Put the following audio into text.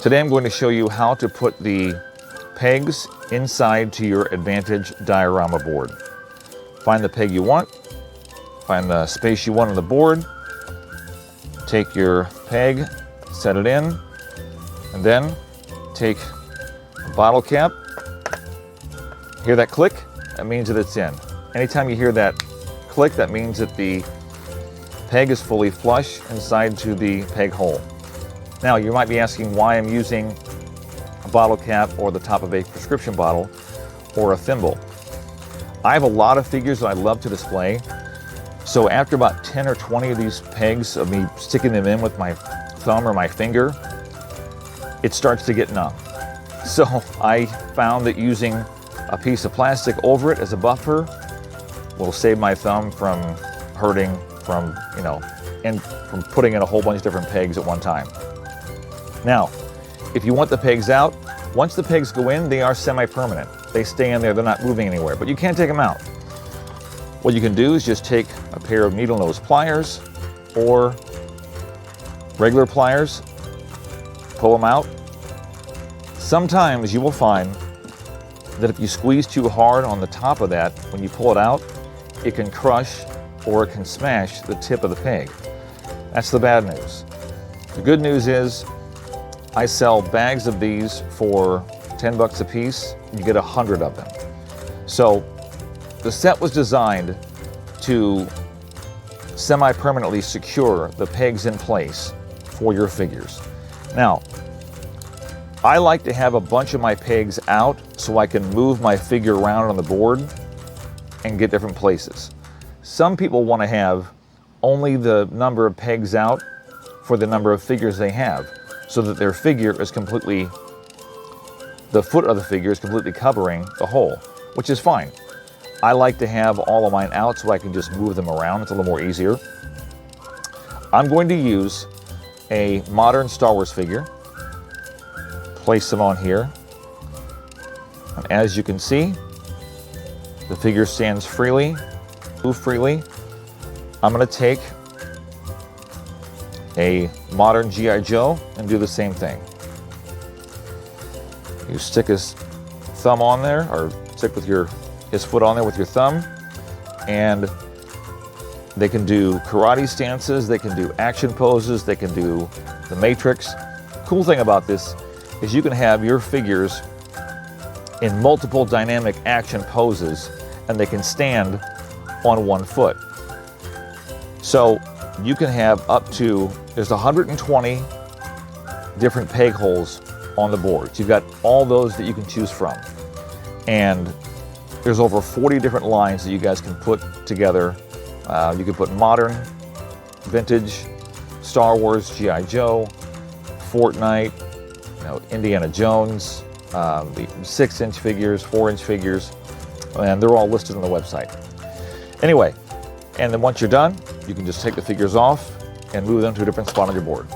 Today I'm going to show you how to put the pegs inside to your Advantage diorama board. Find the peg you want, find the space you want on the board, take your peg, set it in, and then take a bottle cap. Hear that click? That means that it's in. Anytime you hear that click, that means that the peg is fully flush inside to the peg hole. Now, you might be asking why I'm using a bottle cap or the top of a prescription bottle or a thimble. I have a lot of figures that I love to display, so after about 10 or 20 of these pegs of me sticking them in with my thumb or my finger, it starts to get numb. So I found that using a piece of plastic over it as a buffer will save my thumb from hurting from, and from putting in a whole bunch of different pegs at one time. Now, if you want the pegs out, once the pegs go in, they are semi-permanent. They stay in there, they're not moving anywhere, but you can't take them out. What you can do is just take a pair of needle nose pliers or regular pliers, pull them out. Sometimes you will find that if you squeeze too hard on the top of that, when you pull it out, it can crush or it can smash the tip of the peg. That's the bad news. The good news is I sell bags of these for 10 bucks a piece. You get 100 of them. So the set was designed to semi-permanently secure the pegs in place for your figures. Now, I like to have a bunch of my pegs out so I can move my figure around on the board and get different places. Some people want to have only the number of pegs out for the number of figures they have, so that their figure is completely, the foot of the figure is completely covering the hole, which is fine. I like to have all of mine out so I can just move them around. It's a little more easier. I'm going to use a modern Star Wars figure, place them on here. And as you can see, the figure stands freely, move freely. I'm going to take a modern G.I. Joe and do the same thing. You stick his thumb on there, or stick with his foot on there with your thumb, and they can do karate stances, they can do action poses, they can do the Matrix. Cool thing about this is you can have your figures in multiple dynamic action poses, and they can stand on one foot. So you can have up to, there's 120 different peg holes on the board. So you've got all those that you can choose from. And there's over 40 different lines that you guys can put together. You can put modern, vintage, Star Wars, G.I. Joe, Fortnite, Indiana Jones, the 6-inch figures, 4-inch figures, and they're all listed on the website. Anyway, and then once you're done, you can just take the figures off and move them to a different spot on your board.